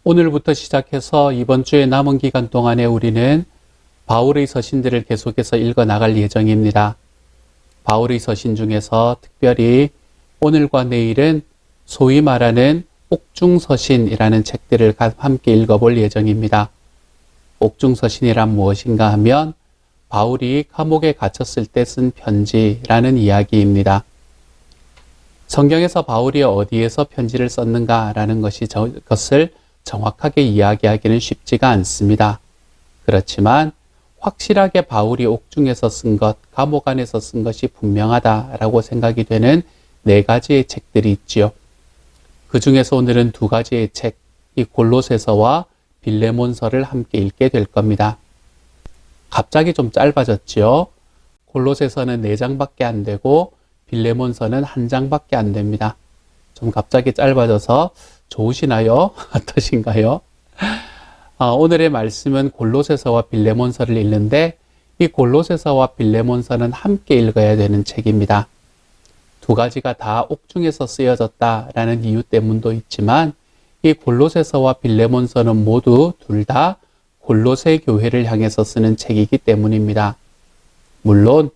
오늘부터 시작해서 이번 주에 남은 기간 동안에 우리는 바울의 서신들을 계속해서 읽어 나갈 예정입니다. 바울의 서신 중에서 특별히 오늘과 내일은 소위 말하는 옥중서신이라는 책들을 함께 읽어볼 예정입니다. 옥중서신이란 무엇인가 하면 바울이 감옥에 갇혔을 때 쓴 편지라는 이야기입니다. 성경에서 바울이 어디에서 편지를 썼는가라는 것을 정확하게 이야기하기는 쉽지가 않습니다. 그렇지만 확실하게 바울이 옥중에서 쓴 것, 감옥 안에서 쓴 것이 분명하다라고 생각이 되는 4가지의 책들이 있지요. 그 중에서 오늘은 2가지의 책, 이 골로새서와 빌레몬서를 함께 읽게 될 겁니다. 갑자기 좀 짧아졌지요. 골로새서는 4장밖에 안 되고 빌레몬서는 1장밖에 안 됩니다. 좀 갑자기 짧아져서 좋으시나요? 어떠신가요? 오늘의 말씀은 골로새서와 빌레몬서를 읽는데 이 골로새서와 빌레몬서는 함께 읽어야 되는 책입니다. 2가지가 다 옥중에서 쓰여졌다라는 이유 때문도 있지만 이 골로새서와 빌레몬서는 모두 둘 다 골로새 교회를 향해서 쓰는 책이기 때문입니다. 물론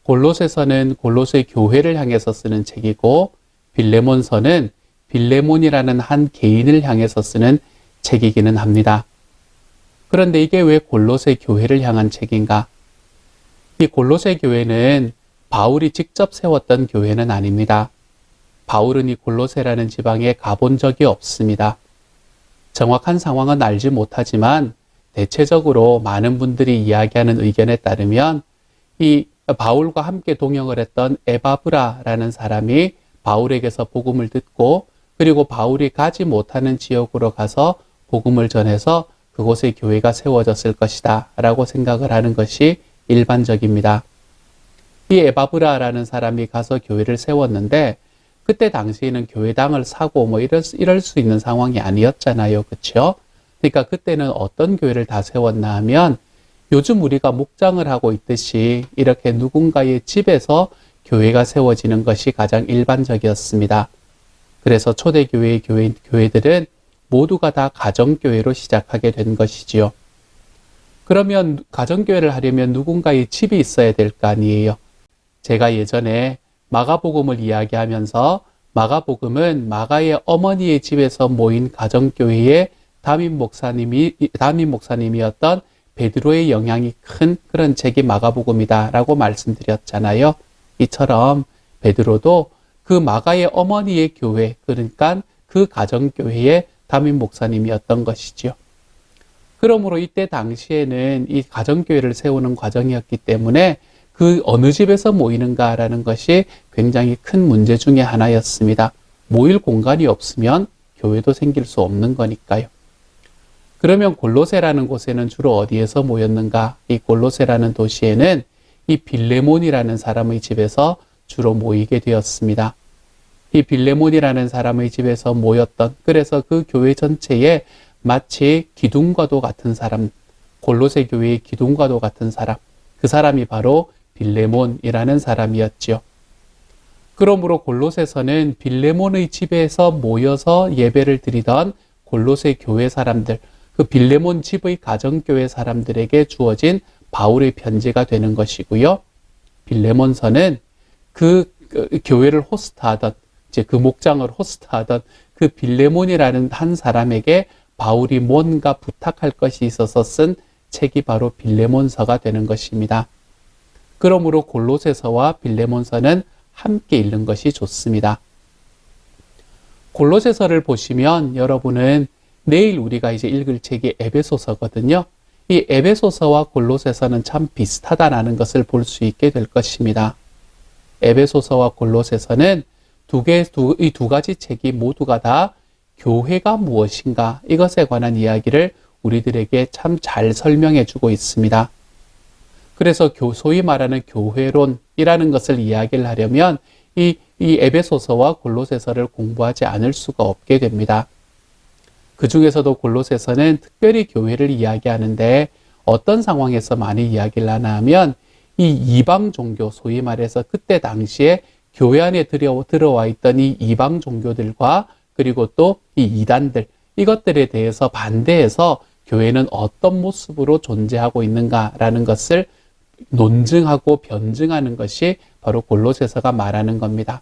골로새서는 골로새 교회를 향해서 쓰는 책이고 빌레몬서는 빌레몬이라는 한 개인을 향해서 쓰는 책이기는 합니다. 그런데 이게 왜 골로새 교회를 향한 책인가? 이 골로새 교회는 바울이 직접 세웠던 교회는 아닙니다. 바울은 이 골로새라는 지방에 가본 적이 없습니다. 정확한 상황은 알지 못하지만 대체적으로 많은 분들이 이야기하는 의견에 따르면 이 바울과 함께 동행을 했던 에바브라라는 사람이 바울에게서 복음을 듣고 그리고 바울이 가지 못하는 지역으로 가서 복음을 전해서 그곳에 교회가 세워졌을 것이다 라고 생각을 하는 것이 일반적입니다. 이 에바브라라는 사람이 가서 교회를 세웠는데 그때 당시에는 교회당을 사고 이럴 수 있는 상황이 아니었잖아요. 그렇죠? 그러니까 그때는 어떤 교회를 다 세웠나 하면 요즘 우리가 목장을 하고 있듯이 이렇게 누군가의 집에서 교회가 세워지는 것이 가장 일반적이었습니다. 그래서 초대교회의 교회들은 모두가 다 가정교회로 시작하게 된 것이지요. 그러면 가정교회를 하려면 누군가의 집이 있어야 될 거 아니에요. 제가 예전에 마가복음을 이야기하면서 마가복음은 마가의 어머니의 집에서 모인 가정교회의 담임 목사님이었던 베드로의 영향이 큰 그런 책이 마가복음이다라고 말씀드렸잖아요. 이처럼 베드로도 그 마가의 어머니의 교회, 그러니까 그 가정교회의 담임 목사님이었던 것이지요. 그러므로 이때 당시에는 이 가정교회를 세우는 과정이었기 때문에 그 어느 집에서 모이는가라는 것이 굉장히 큰 문제 중에 하나였습니다. 모일 공간이 없으면 교회도 생길 수 없는 거니까요. 그러면 골로새라는 곳에는 주로 어디에서 모였는가? 이 골로새라는 도시에는 이 빌레몬이라는 사람의 집에서 주로 모이게 되었습니다. 이 빌레몬이라는 사람의 집에서 모였던, 그래서 그 교회 전체에 마치 기둥과도 같은 사람, 골로새 교회의 기둥과도 같은 사람, 그 사람이 바로 빌레몬이라는 사람이었지요. 그러므로 골로새서는 빌레몬의 집에서 모여서 예배를 드리던 골로새 교회 사람들, 그 빌레몬 집의 가정교회 사람들에게 주어진 바울의 편지가 되는 것이고요. 빌레몬서는 그 교회를 호스트하던, 이제 그 목장을 호스트하던 그 빌레몬이라는 한 사람에게 바울이 뭔가 부탁할 것이 있어서 쓴 책이 바로 빌레몬서가 되는 것입니다. 그러므로 골로새서와 빌레몬서는 함께 읽는 것이 좋습니다. 골로새서를 보시면 여러분은 내일 우리가 이제 읽을 책이 에베소서거든요. 이 에베소서와 골로새서는 참 비슷하다라는 것을 볼 수 있게 될 것입니다. 에베소서와 골로새서는 이 두 가지 책이 모두가 다 교회가 무엇인가 이것에 관한 이야기를 우리들에게 참 잘 설명해 주고 있습니다. 그래서 소위 말하는 교회론이라는 것을 이야기를 하려면 이 에베소서와 골로새서를 공부하지 않을 수가 없게 됩니다. 그 중에서도 골로새서는 특별히 교회를 이야기하는데 어떤 상황에서 많이 이야기를 하나 하면 이 이방 종교, 소위 말해서 그때 당시에 교회 안에 들어와 있던 이 이방 종교들과 그리고 또 이 이단들, 이것들에 대해서 반대해서 교회는 어떤 모습으로 존재하고 있는가라는 것을 논증하고 변증하는 것이 바로 골로새서가 말하는 겁니다.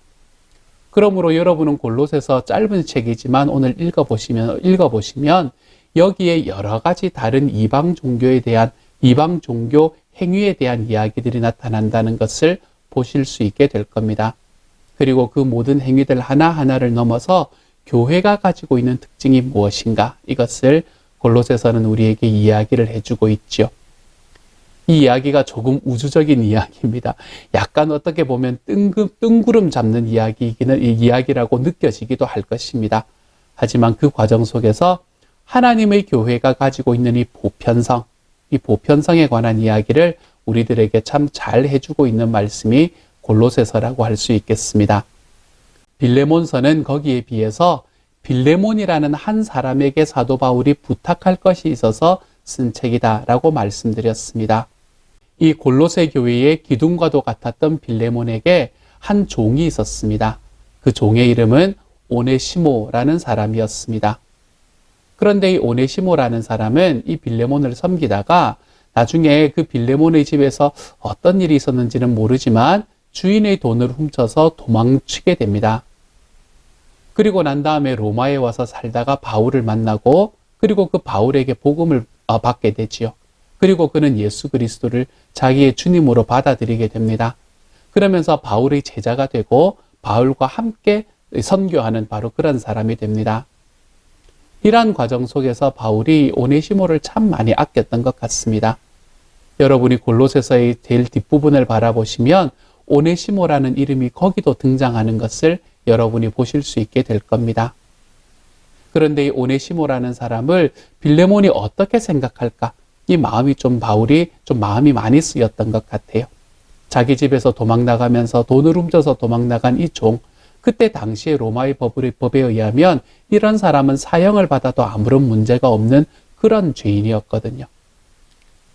그러므로 여러분은 골로새서 짧은 책이지만 오늘 읽어보시면 여기에 여러 가지 다른 이방 종교 행위에 대한 이야기들이 나타난다는 것을 보실 수 있게 될 겁니다. 그리고 그 모든 행위들 하나하나를 넘어서 교회가 가지고 있는 특징이 무엇인가, 이것을 골로새서는 우리에게 이야기를 해주고 있죠. 이 이야기가 조금 우주적인 이야기입니다. 약간 어떻게 보면 뜬구름 잡는 이야기라고 느껴지기도 할 것입니다. 하지만 그 과정 속에서 하나님의 교회가 가지고 있는 이 보편성에 관한 이야기를 우리들에게 참 잘 해주고 있는 말씀이 골로새서라고 할 수 있겠습니다. 빌레몬서는 거기에 비해서 빌레몬이라는 한 사람에게 사도 바울이 부탁할 것이 있어서 쓴 책이다라고 말씀드렸습니다. 이 골로새 교회의 기둥과도 같았던 빌레몬에게 한 종이 있었습니다. 그 종의 이름은 오네시모라는 사람이었습니다. 그런데 이 오네시모라는 사람은 이 빌레몬을 섬기다가 나중에 그 빌레몬의 집에서 어떤 일이 있었는지는 모르지만 주인의 돈을 훔쳐서 도망치게 됩니다. 그리고 난 다음에 로마에 와서 살다가 바울을 만나고 그리고 그 바울에게 복음을 받게 되지요. 그리고 그는 예수 그리스도를 자기의 주님으로 받아들이게 됩니다. 그러면서 바울의 제자가 되고 바울과 함께 선교하는 바로 그런 사람이 됩니다. 이러한 과정 속에서 바울이 오네시모를 참 많이 아꼈던 것 같습니다. 여러분이 골로새서의 제일 뒷부분을 바라보시면 오네시모라는 이름이 거기도 등장하는 것을 여러분이 보실 수 있게 될 겁니다. 그런데 이 오네시모라는 사람을 빌레몬이 어떻게 생각할까? 이 마음이 바울이 마음이 많이 쓰였던 것 같아요. 자기 집에서 도망나가면서 돈을 훔쳐서 도망나간 이 종, 그때 당시에 로마의 법에 의하면 이런 사람은 사형을 받아도 아무런 문제가 없는 그런 죄인이었거든요.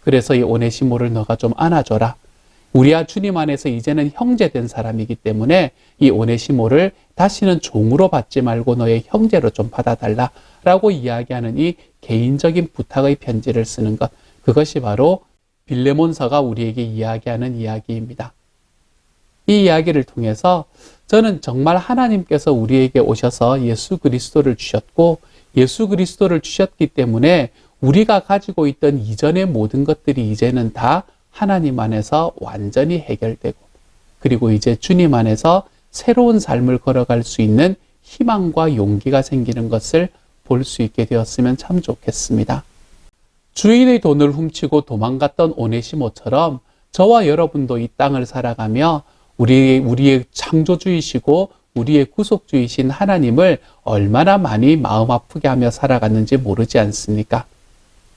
그래서 이 오네시모를 너가 좀 안아줘라. 우리와 주님 안에서 이제는 형제된 사람이기 때문에 이 오네시모를 다시는 종으로 받지 말고 너의 형제로 좀 받아달라라고 이야기하는 이 개인적인 부탁의 편지를 쓰는 것, 그것이 바로 빌레몬서가 우리에게 이야기하는 이야기입니다. 이 이야기를 통해서 저는 정말 하나님께서 우리에게 오셔서 예수 그리스도를 주셨고 예수 그리스도를 주셨기 때문에 우리가 가지고 있던 이전의 모든 것들이 이제는 다 하나님 안에서 완전히 해결되고 그리고 이제 주님 안에서 새로운 삶을 걸어갈 수 있는 희망과 용기가 생기는 것을 볼 수 있게 되었으면 참 좋겠습니다. 주인의 돈을 훔치고 도망갔던 오네시모처럼 저와 여러분도 이 땅을 살아가며 우리의 창조주이시고 우리의 구속주이신 하나님을 얼마나 많이 마음 아프게 하며 살아갔는지 모르지 않습니까?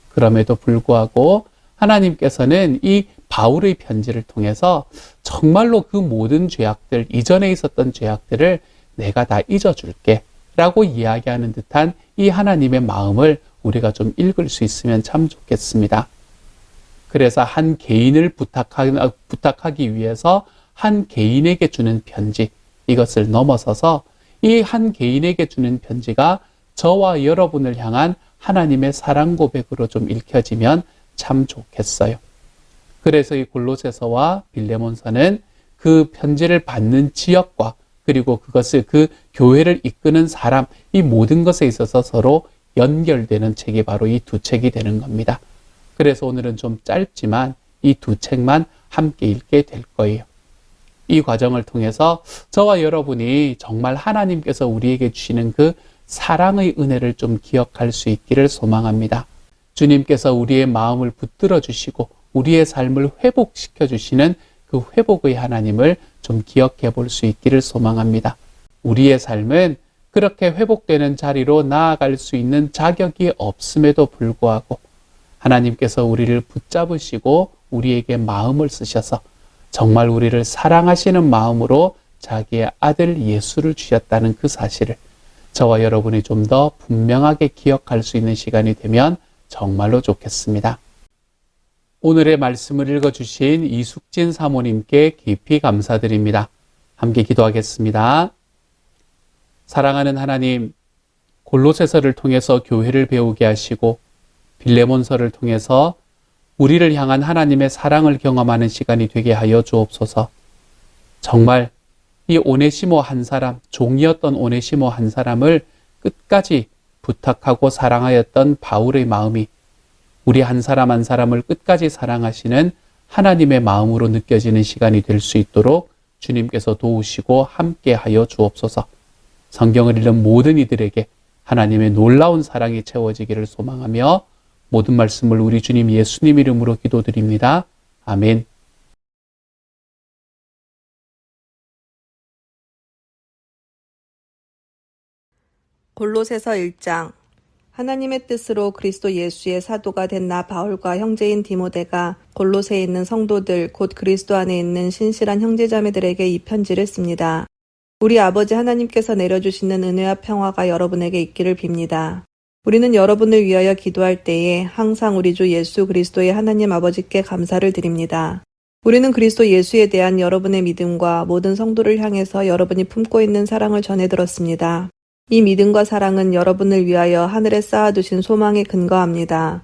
그럼에도 불구하고 하나님께서는 이 바울의 편지를 통해서 정말로 그 모든 죄악들, 이전에 있었던 죄악들을 내가 다 잊어줄게 라고 이야기하는 듯한 이 하나님의 마음을 우리가 좀 읽을 수 있으면 참 좋겠습니다. 그래서 한 개인을 부탁하기 위해서 한 개인에게 주는 편지, 이것을 넘어서서 이 한 개인에게 주는 편지가 저와 여러분을 향한 하나님의 사랑 고백으로 좀 읽혀지면 참 좋겠어요. 그래서 이 골로새서와 빌레몬서는 그 편지를 받는 지역과 그리고 그 교회를 이끄는 사람, 이 모든 것에 있어서 서로 연결되는 책이 바로 이 두 책이 되는 겁니다. 그래서 오늘은 좀 짧지만 이 두 책만 함께 읽게 될 거예요. 이 과정을 통해서 저와 여러분이 정말 하나님께서 우리에게 주시는 그 사랑의 은혜를 좀 기억할 수 있기를 소망합니다. 주님께서 우리의 마음을 붙들어 주시고 우리의 삶을 회복시켜 주시는 그 회복의 하나님을 좀 기억해 볼 수 있기를 소망합니다. 우리의 삶은 그렇게 회복되는 자리로 나아갈 수 있는 자격이 없음에도 불구하고 하나님께서 우리를 붙잡으시고 우리에게 마음을 쓰셔서 정말 우리를 사랑하시는 마음으로 자기의 아들 예수를 주셨다는 그 사실을 저와 여러분이 좀 더 분명하게 기억할 수 있는 시간이 되면 정말로 좋겠습니다. 오늘의 말씀을 읽어주신 이숙진 사모님께 깊이 감사드립니다. 함께 기도하겠습니다. 사랑하는 하나님, 골로새서를 통해서 교회를 배우게 하시고 빌레몬서를 통해서 우리를 향한 하나님의 사랑을 경험하는 시간이 되게 하여 주옵소서. 정말 이 오네시모 한 사람, 종이었던 오네시모 한 사람을 끝까지 부탁하고 사랑하였던 바울의 마음이 우리 한 사람 한 사람을 끝까지 사랑하시는 하나님의 마음으로 느껴지는 시간이 될 수 있도록 주님께서 도우시고 함께하여 주옵소서. 성경을 읽는 모든 이들에게 하나님의 놀라운 사랑이 채워지기를 소망하며 모든 말씀을 우리 주님 예수님 이름으로 기도드립니다. 아멘. 골로새서 1장. 하나님의 뜻으로 그리스도 예수의 사도가 된 나 바울과 형제인 디모데가 골로새에 있는 성도들 곧 그리스도 안에 있는 신실한 형제자매들에게 이 편지를 씁니다. 우리 아버지 하나님께서 내려주시는 은혜와 평화가 여러분에게 있기를 빕니다. 우리는 여러분을 위하여 기도할 때에 항상 우리 주 예수 그리스도의 하나님 아버지께 감사를 드립니다. 우리는 그리스도 예수에 대한 여러분의 믿음과 모든 성도를 향해서 여러분이 품고 있는 사랑을 전해 들었습니다. 이 믿음과 사랑은 여러분을 위하여 하늘에 쌓아두신 소망에 근거합니다.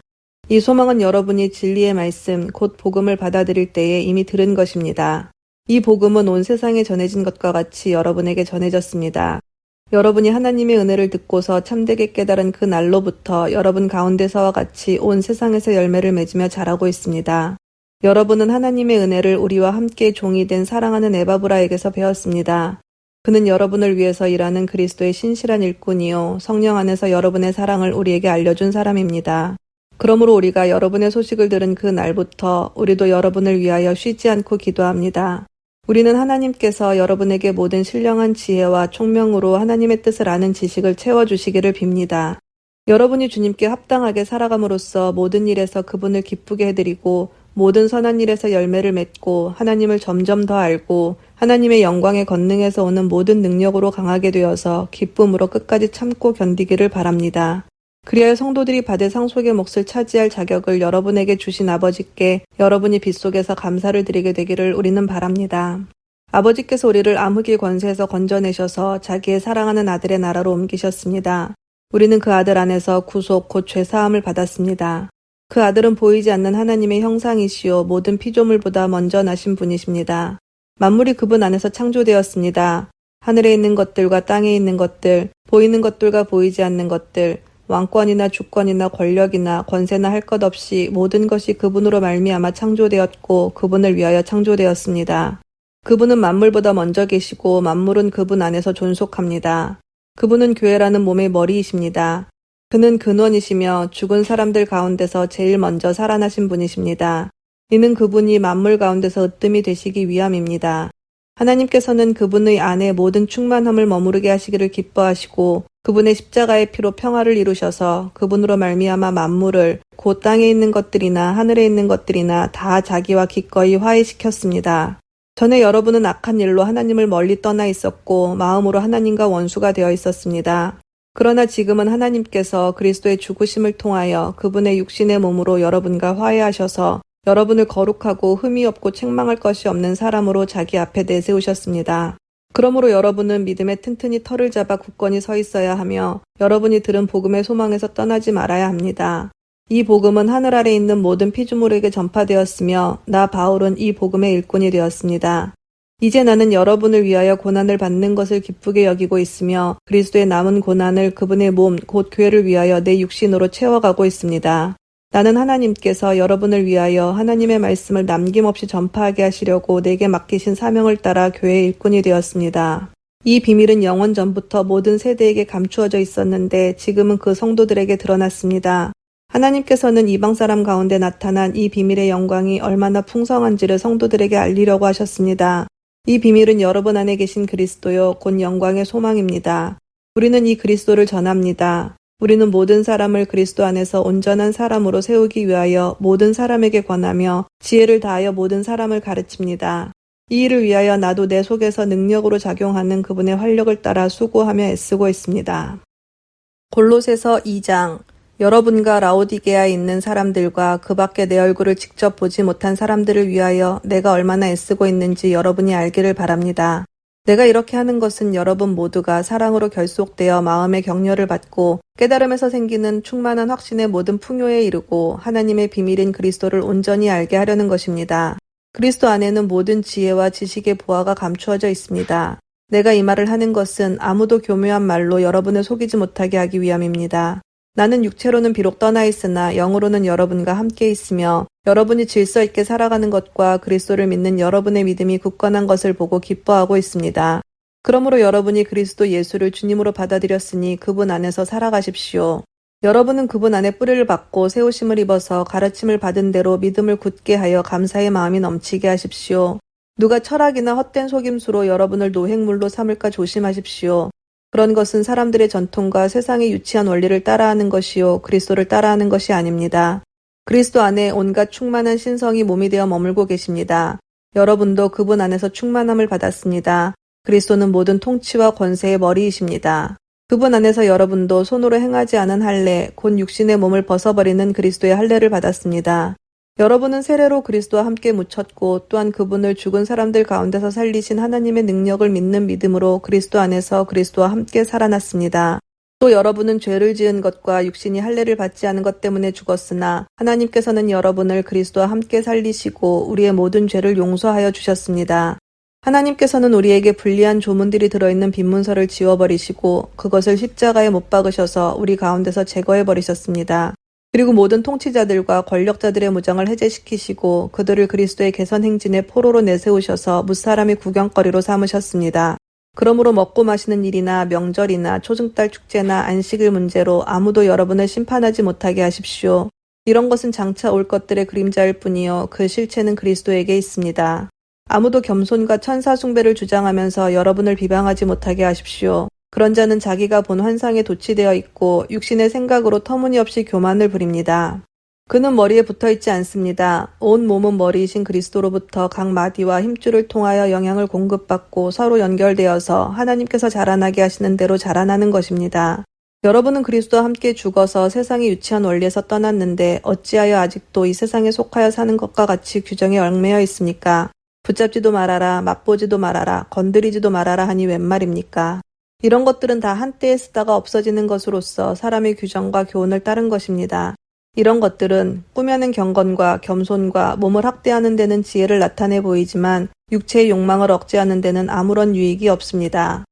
이 소망은 여러분이 진리의 말씀, 곧 복음을 받아들일 때에 이미 들은 것입니다. 이 복음은 온 세상에 전해진 것과 같이 여러분에게 전해졌습니다. 여러분이 하나님의 은혜를 듣고서 참되게 깨달은 그 날로부터 여러분 가운데서와 같이 온 세상에서 열매를 맺으며 자라고 있습니다. 여러분은 하나님의 은혜를 우리와 함께 종이 된 사랑하는 에바브라에게서 배웠습니다. 그는 여러분을 위해서 일하는 그리스도의 신실한 일꾼이요 성령 안에서 여러분의 사랑을 우리에게 알려준 사람입니다. 그러므로 우리가 여러분의 소식을 들은 그 날부터 우리도 여러분을 위하여 쉬지 않고 기도합니다. 우리는 하나님께서 여러분에게 모든 신령한 지혜와 총명으로 하나님의 뜻을 아는 지식을 채워주시기를 빕니다. 여러분이 주님께 합당하게 살아감으로써 모든 일에서 그분을 기쁘게 해드리고 모든 선한 일에서 열매를 맺고 하나님을 점점 더 알고 하나님의 영광의 권능에서 오는 모든 능력으로 강하게 되어서 기쁨으로 끝까지 참고 견디기를 바랍니다. 그리하여 성도들이 받을 상속의 몫을 차지할 자격을 여러분에게 주신 아버지께 여러분이 빗속에서 감사를 드리게 되기를 우리는 바랍니다. 아버지께서 우리를 암흑의 권세에서 건져내셔서 자기의 사랑하는 아들의 나라로 옮기셨습니다. 우리는 그 아들 안에서 구속 곧 죄사함을 받았습니다. 그 아들은 보이지 않는 하나님의 형상이시요 모든 피조물보다 먼저 나신 분이십니다. 만물이 그분 안에서 창조되었습니다. 하늘에 있는 것들과 땅에 있는 것들, 보이는 것들과 보이지 않는 것들, 왕권이나 주권이나 권력이나 권세나 할 것 없이 모든 것이 그분으로 말미암아 창조되었고 그분을 위하여 창조되었습니다. 그분은 만물보다 먼저 계시고 만물은 그분 안에서 존속합니다. 그분은 교회라는 몸의 머리이십니다. 그는 근원이시며 죽은 사람들 가운데서 제일 먼저 살아나신 분이십니다. 이는 그분이 만물 가운데서 으뜸이 되시기 위함입니다. 하나님께서는 그분의 안에 모든 충만함을 머무르게 하시기를 기뻐하시고 그분의 십자가의 피로 평화를 이루셔서 그분으로 말미암아 만물을 곧 땅에 있는 것들이나 하늘에 있는 것들이나 다 자기와 기꺼이 화해시켰습니다. 전에 여러분은 악한 일로 하나님을 멀리 떠나 있었고 마음으로 하나님과 원수가 되어 있었습니다. 그러나 지금은 하나님께서 그리스도의 죽으심을 통하여 그분의 육신의 몸으로 여러분과 화해하셔서 여러분을 거룩하고 흠이 없고 책망할 것이 없는 사람으로 자기 앞에 내세우셨습니다. 그러므로 여러분은 믿음에 튼튼히 털을 잡아 굳건히 서 있어야 하며 여러분이 들은 복음의 소망에서 떠나지 말아야 합니다. 이 복음은 하늘 아래 있는 모든 피조물에게 전파되었으며 나 바울은 이 복음의 일꾼이 되었습니다. 이제 나는 여러분을 위하여 고난을 받는 것을 기쁘게 여기고 있으며 그리스도의 남은 고난을 그분의 몸 곧 교회를 위하여 내 육신으로 채워가고 있습니다. 나는 하나님께서 여러분을 위하여 하나님의 말씀을 남김없이 전파하게 하시려고 내게 맡기신 사명을 따라 교회의 일꾼이 되었습니다. 이 비밀은 영원 전부터 모든 세대에게 감추어져 있었는데 지금은 그 성도들에게 드러났습니다. 하나님께서는 이방 사람 가운데 나타난 이 비밀의 영광이 얼마나 풍성한지를 성도들에게 알리려고 하셨습니다. 이 비밀은 여러분 안에 계신 그리스도요 곧 영광의 소망입니다. 우리는 이 그리스도를 전합니다. 우리는 모든 사람을 그리스도 안에서 온전한 사람으로 세우기 위하여 모든 사람에게 권하며 지혜를 다하여 모든 사람을 가르칩니다. 이 일을 위하여 나도 내 속에서 능력으로 작용하는 그분의 활력을 따라 수고하며 애쓰고 있습니다. 골로새서 2장. 여러분과 라오디게아에 있는 사람들과 그 밖에 내 얼굴을 직접 보지 못한 사람들을 위하여 내가 얼마나 애쓰고 있는지 여러분이 알기를 바랍니다. 내가 이렇게 하는 것은 여러분 모두가 사랑으로 결속되어 마음의 격려를 받고 깨달음에서 생기는 충만한 확신의 모든 풍요에 이르고 하나님의 비밀인 그리스도를 온전히 알게 하려는 것입니다. 그리스도 안에는 모든 지혜와 지식의 보화가 감추어져 있습니다. 내가 이 말을 하는 것은 아무도 교묘한 말로 여러분을 속이지 못하게 하기 위함입니다. 나는 육체로는 비록 떠나 있으나 영으로는 여러분과 함께 있으며 여러분이 질서 있게 살아가는 것과 그리스도를 믿는 여러분의 믿음이 굳건한 것을 보고 기뻐하고 있습니다. 그러므로 여러분이 그리스도 예수를 주님으로 받아들였으니 그분 안에서 살아가십시오. 여러분은 그분 안에 뿌리를 받고 세우심을 입어서 가르침을 받은 대로 믿음을 굳게 하여 감사의 마음이 넘치게 하십시오. 누가 철학이나 헛된 속임수로 여러분을 노획물로 삼을까 조심하십시오. 그런 것은 사람들의 전통과 세상의 유치한 원리를 따라하는 것이요 그리스도를 따라하는 것이 아닙니다. 그리스도 안에 온갖 충만한 신성이 몸이 되어 머물고 계십니다. 여러분도 그분 안에서 충만함을 받았습니다. 그리스도는 모든 통치와 권세의 머리이십니다. 그분 안에서 여러분도 손으로 행하지 않은 할례, 곧 육신의 몸을 벗어버리는 그리스도의 할례를 받았습니다. 여러분은 세례로 그리스도와 함께 묻혔고 또한 그분을 죽은 사람들 가운데서 살리신 하나님의 능력을 믿는 믿음으로 그리스도 안에서 그리스도와 함께 살아났습니다. 또 여러분은 죄를 지은 것과 육신이 할례를 받지 않은 것 때문에 죽었으나 하나님께서는 여러분을 그리스도와 함께 살리시고 우리의 모든 죄를 용서하여 주셨습니다. 하나님께서는 우리에게 불리한 조문들이 들어있는 빈문서를 지워버리시고 그것을 십자가에 못 박으셔서 우리 가운데서 제거해버리셨습니다. 그리고 모든 통치자들과 권력자들의 무장을 해제시키시고 그들을 그리스도의 개선 행진의 포로로 내세우셔서 무사람의 구경거리로 삼으셨습니다. 그러므로 먹고 마시는 일이나 명절이나 초승달 축제나 안식일 문제로 아무도 여러분을 심판하지 못하게 하십시오. 이런 것은 장차 올 것들의 그림자일 뿐이요 그 실체는 그리스도에게 있습니다. 아무도 겸손과 천사 숭배를 주장하면서 여러분을 비방하지 못하게 하십시오. 그런 자는 자기가 본 환상에 도취되어 있고 육신의 생각으로 터무니없이 교만을 부립니다. 그는 머리에 붙어있지 않습니다. 온 몸은 머리이신 그리스도로부터 각 마디와 힘줄을 통하여 영향을 공급받고 서로 연결되어서 하나님께서 자라나게 하시는 대로 자라나는 것입니다. 여러분은 그리스도와 함께 죽어서 세상의 유치한 원리에서 떠났는데 어찌하여 아직도 이 세상에 속하여 사는 것과 같이 규정에 얽매여 있습니까? 붙잡지도 말아라, 맛보지도 말아라, 건드리지도 말아라 하니 웬 말입니까? 이런 것들은 다 한때에 쓰다가 없어지는 것으로서 사람의 규정과 교훈을 따른 것입니다. 이런 것들은 꾸며낸 경건과 겸손과 몸을 학대하는 데는 지혜를 나타내 보이지만 육체의 욕망을 억제하는 데는 아무런 유익이 없습니다.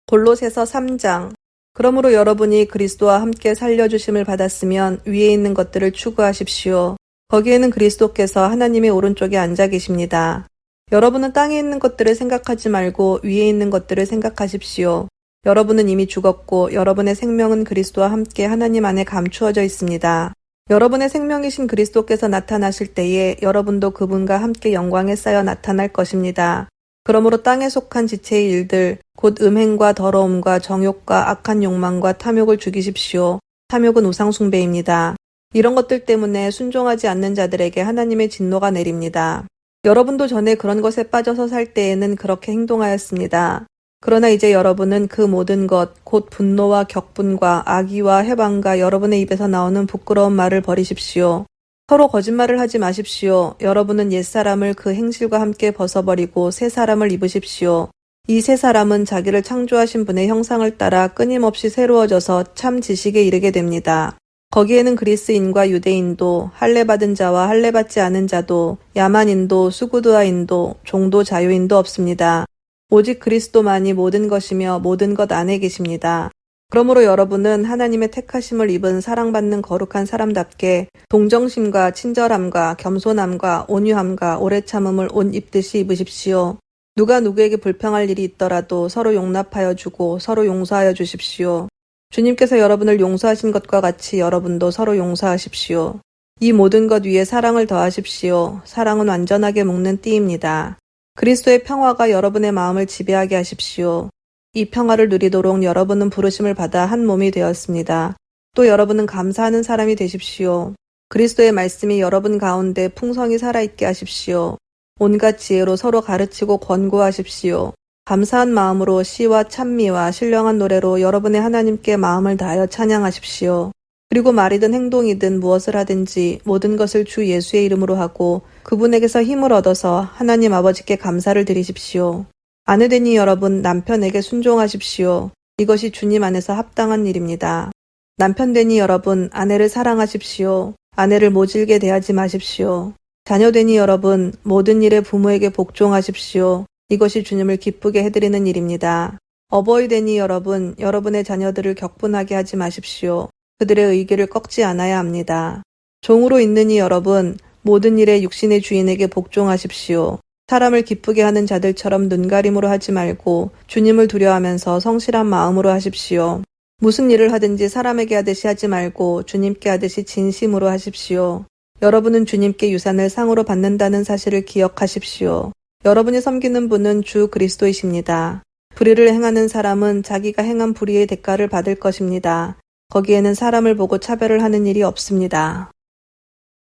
골로새서 3장. 그러므로 여러분이 그리스도와 함께 살려주심을 받았으면 위에 있는 것들을 추구하십시오. 거기에는 그리스도께서 하나님의 오른쪽에 앉아 계십니다. 여러분은 땅에 있는 것들을 생각하지 말고 위에 있는 것들을 생각하십시오. 여러분은 이미 죽었고 여러분의 생명은 그리스도와 함께 하나님 안에 감추어져 있습니다. 여러분의 생명이신 그리스도께서 나타나실 때에 여러분도 그분과 함께 영광에 쌓여 나타날 것입니다. 그러므로 땅에 속한 지체의 일들, 곧 음행과 더러움과 정욕과 악한 욕망과 탐욕을 죽이십시오. 탐욕은 우상 숭배입니다. 이런 것들 때문에 순종하지 않는 자들에게 하나님의 진노가 내립니다. 여러분도 전에 그런 것에 빠져서 살 때에는 그렇게 행동하였습니다. 그러나 이제 여러분은 그 모든 것, 곧 분노와 격분과 악의와 해방과 여러분의 입에서 나오는 부끄러운 말을 버리십시오. 서로 거짓말을 하지 마십시오. 여러분은 옛사람을 그 행실과 함께 벗어버리고 새 사람을 입으십시오. 이 새 사람은 자기를 창조하신 분의 형상을 따라 끊임없이 새로워져서 참 지식에 이르게 됩니다. 거기에는 그리스인과 유대인도, 할례받은 자와 할례받지 않은 자도, 야만인도, 수구드아인도, 종도 자유인도 없습니다. 오직 그리스도만이 모든 것이며 모든 것 안에 계십니다. 그러므로 여러분은 하나님의 택하심을 입은 사랑받는 거룩한 사람답게 동정심과 친절함과 겸손함과 온유함과 오래 참음을 옷 입듯이 입으십시오. 누가 누구에게 불평할 일이 있더라도 서로 용납하여 주고 서로 용서하여 주십시오. 주님께서 여러분을 용서하신 것과 같이 여러분도 서로 용서하십시오. 이 모든 것 위에 사랑을 더하십시오. 사랑은 완전하게 묶는 띠입니다. 그리스도의 평화가 여러분의 마음을 지배하게 하십시오. 이 평화를 누리도록 여러분은 부르심을 받아 한 몸이 되었습니다. 또 여러분은 감사하는 사람이 되십시오. 그리스도의 말씀이 여러분 가운데 풍성히 살아있게 하십시오. 온갖 지혜로 서로 가르치고 권고하십시오. 감사한 마음으로 시와 찬미와 신령한 노래로 여러분의 하나님께 마음을 다하여 찬양하십시오. 그리고 말이든 행동이든 무엇을 하든지 모든 것을 주 예수의 이름으로 하고 그분에게서 힘을 얻어서 하나님 아버지께 감사를 드리십시오. 아내되니 여러분, 남편에게 순종하십시오. 이것이 주님 안에서 합당한 일입니다. 남편되니 여러분, 아내를 사랑하십시오. 아내를 모질게 대하지 마십시오. 자녀되니 여러분, 모든 일에 부모에게 복종하십시오. 이것이 주님을 기쁘게 해드리는 일입니다. 어버이 되니 여러분, 여러분의 자녀들을 격분하게 하지 마십시오. 그들의 의기를 꺾지 않아야 합니다. 종으로 있느니 여러분, 모든 일에 육신의 주인에게 복종하십시오. 사람을 기쁘게 하는 자들처럼 눈가림으로 하지 말고 주님을 두려워하면서 성실한 마음으로 하십시오. 무슨 일을 하든지 사람에게 하듯이 하지 말고 주님께 하듯이 진심으로 하십시오. 여러분은 주님께 유산을 상으로 받는다는 사실을 기억하십시오. 여러분이 섬기는 분은 주 그리스도이십니다. 불의를 행하는 사람은 자기가 행한 불의의 대가를 받을 것입니다. 거기에는 사람을 보고 차별을 하는 일이 없습니다.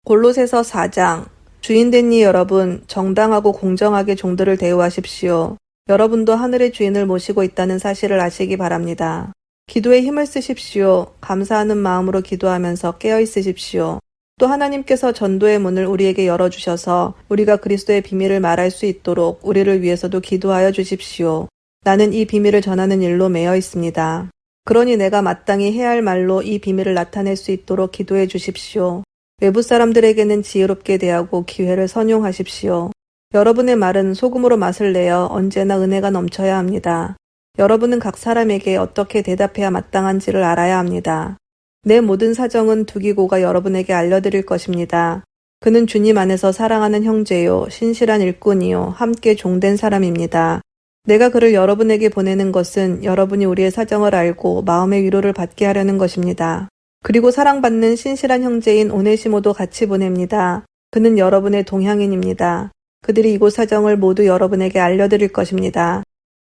골로새서 4장. 주인되니 여러분, 정당하고 공정하게 종들을 대우하십시오. 여러분도 하늘의 주인을 모시고 있다는 사실을 아시기 바랍니다. 기도에 힘을 쓰십시오. 감사하는 마음으로 기도하면서 깨어 있으십시오. 또 하나님께서 전도의 문을 우리에게 열어주셔서 우리가 그리스도의 비밀을 말할 수 있도록 우리를 위해서도 기도하여 주십시오. 나는 이 비밀을 전하는 일로 매여 있습니다. 그러니 내가 마땅히 해야 할 말로 이 비밀을 나타낼 수 있도록 기도해 주십시오. 외부 사람들에게는 지혜롭게 대하고 기회를 선용하십시오. 여러분의 말은 소금으로 맛을 내어 언제나 은혜가 넘쳐야 합니다. 여러분은 각 사람에게 어떻게 대답해야 마땅한지를 알아야 합니다. 내 모든 사정은 두기고가 여러분에게 알려드릴 것입니다. 그는 주님 안에서 사랑하는 형제요, 신실한 일꾼이요, 함께 종된 사람입니다. 내가 그를 여러분에게 보내는 것은 여러분이 우리의 사정을 알고 마음의 위로를 받게 하려는 것입니다. 그리고 사랑받는 신실한 형제인 오네시모도 같이 보냅니다. 그는 여러분의 동향인입니다. 그들이 이곳 사정을 모두 여러분에게 알려드릴 것입니다.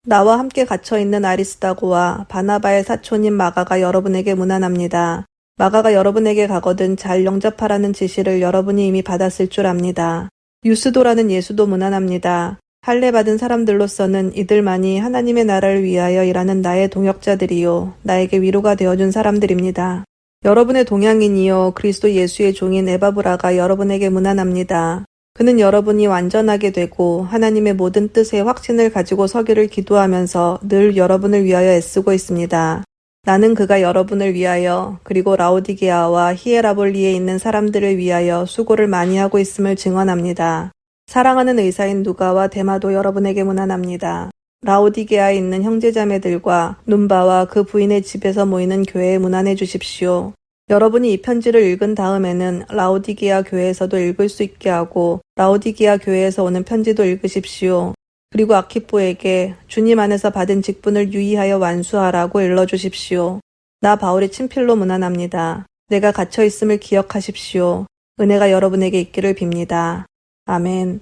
나와 함께 갇혀있는 아리스다고와 바나바의 사촌인 마가가 여러분에게 문안합니다. 마가가 여러분에게 가거든 잘 영접하라는 지시를 여러분이 이미 받았을 줄 압니다. 유스도라는 예수도 문안합니다. 할례 받은 사람들로서는 이들만이 하나님의 나라를 위하여 일하는 나의 동역자들이요, 나에게 위로가 되어준 사람들입니다. 여러분의 동양인이요, 그리스도 예수의 종인 에바브라가 여러분에게 문안합니다. 그는 여러분이 완전하게 되고 하나님의 모든 뜻에 확신을 가지고 서기를 기도하면서 늘 여러분을 위하여 애쓰고 있습니다. 나는 그가 여러분을 위하여 그리고 라오디게아와 히에라볼리에 있는 사람들을 위하여 수고를 많이 하고 있음을 증언합니다. 사랑하는 의사인 누가와 데마도 여러분에게 문안합니다. 라오디게아에 있는 형제자매들과 눈바와 그 부인의 집에서 모이는 교회에 문안해 주십시오. 여러분이 이 편지를 읽은 다음에는 라오디게아 교회에서도 읽을 수 있게 하고 라오디게아 교회에서 오는 편지도 읽으십시오. 그리고 아키포에게 주님 안에서 받은 직분을 유의하여 완수하라고 일러주십시오. 나 바울이 친필로 문안합니다. 내가 갇혀 있음을 기억하십시오. 은혜가 여러분에게 있기를 빕니다. 아멘.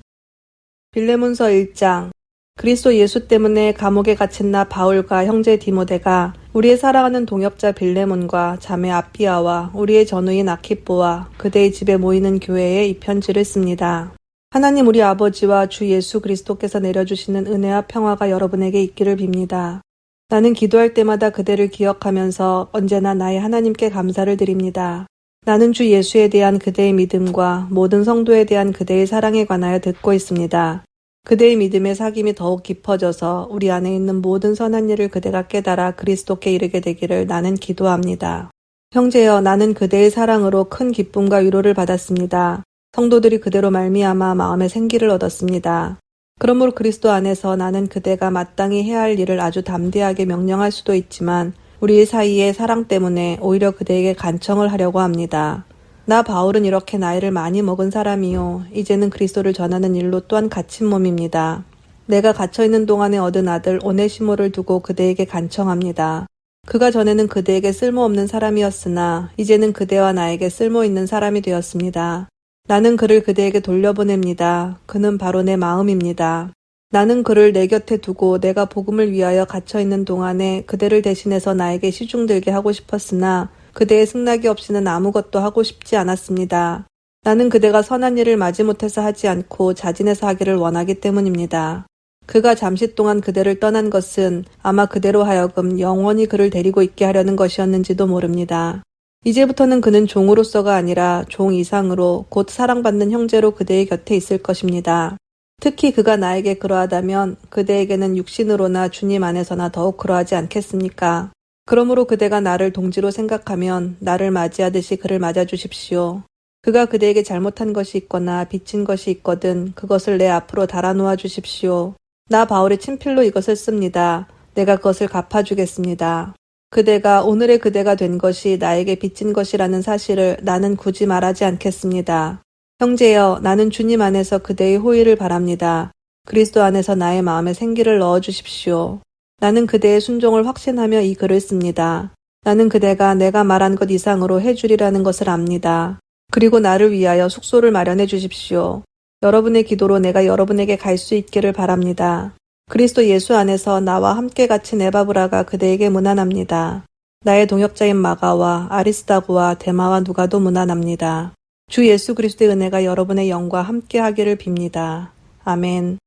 빌레몬서 1장. 그리스도 예수 때문에 감옥에 갇힌 나 바울과 형제 디모데가 우리의 사랑하는 동역자 빌레몬과 자매 아피아와 우리의 전우인 아키뽀와 그대의 집에 모이는 교회에 이 편지를 씁니다. 하나님 우리 아버지와 주 예수 그리스도께서 내려주시는 은혜와 평화가 여러분에게 있기를 빕니다. 나는 기도할 때마다 그대를 기억하면서 언제나 나의 하나님께 감사를 드립니다. 나는 주 예수에 대한 그대의 믿음과 모든 성도에 대한 그대의 사랑에 관하여 듣고 있습니다. 그대의 믿음의 사귐이 더욱 깊어져서 우리 안에 있는 모든 선한 일을 그대가 깨달아 그리스도께 이르게 되기를 나는 기도합니다. 형제여, 나는 그대의 사랑으로 큰 기쁨과 위로를 받았습니다. 성도들이 그대로 말미암아 마음에 생기를 얻었습니다. 그러므로 그리스도 안에서 나는 그대가 마땅히 해야 할 일을 아주 담대하게 명령할 수도 있지만 우리 사이의 사랑 때문에 오히려 그대에게 간청을 하려고 합니다. 나 바울은 이렇게 나이를 많이 먹은 사람이요, 이제는 그리스도를 전하는 일로 또한 갇힌 몸입니다. 내가 갇혀있는 동안에 얻은 아들 오네시모를 두고 그대에게 간청합니다. 그가 전에는 그대에게 쓸모없는 사람이었으나 이제는 그대와 나에게 쓸모있는 사람이 되었습니다. 나는 그를 그대에게 돌려보냅니다. 그는 바로 내 마음입니다. 나는 그를 내 곁에 두고 내가 복음을 위하여 갇혀있는 동안에 그대를 대신해서 나에게 시중들게 하고 싶었으나 그대의 승낙이 없이는 아무것도 하고 싶지 않았습니다. 나는 그대가 선한 일을 마지못해서 하지 않고 자진해서 하기를 원하기 때문입니다. 그가 잠시 동안 그대를 떠난 것은 아마 그대로 하여금 영원히 그를 데리고 있게 하려는 것이었는지도 모릅니다. 이제부터는 그는 종으로서가 아니라 종 이상으로 곧 사랑받는 형제로 그대의 곁에 있을 것입니다. 특히 그가 나에게 그러하다면 그대에게는 육신으로나 주님 안에서나 더욱 그러하지 않겠습니까? 그러므로 그대가 나를 동지로 생각하면 나를 맞이하듯이 그를 맞아주십시오. 그가 그대에게 잘못한 것이 있거나 빚진 것이 있거든 그것을 내 앞으로 달아놓아 주십시오. 나 바울이 친필로 이것을 씁니다. 내가 그것을 갚아주겠습니다. 그대가 오늘의 그대가 된 것이 나에게 빚진 것이라는 사실을 나는 굳이 말하지 않겠습니다. 형제여, 나는 주님 안에서 그대의 호의를 바랍니다. 그리스도 안에서 나의 마음에 생기를 넣어 주십시오. 나는 그대의 순종을 확신하며 이 글을 씁니다. 나는 그대가 내가 말한 것 이상으로 해주리라는 것을 압니다. 그리고 나를 위하여 숙소를 마련해 주십시오. 여러분의 기도로 내가 여러분에게 갈 수 있기를 바랍니다. 그리스도 예수 안에서 나와 함께 갇힌 에바브라가 그대에게 문안합니다. 나의 동역자인 마가와 아리스다고와 데마와 누가도 문안합니다. 주 예수 그리스도의 은혜가 여러분의 영과 함께 하기를 빕니다. 아멘.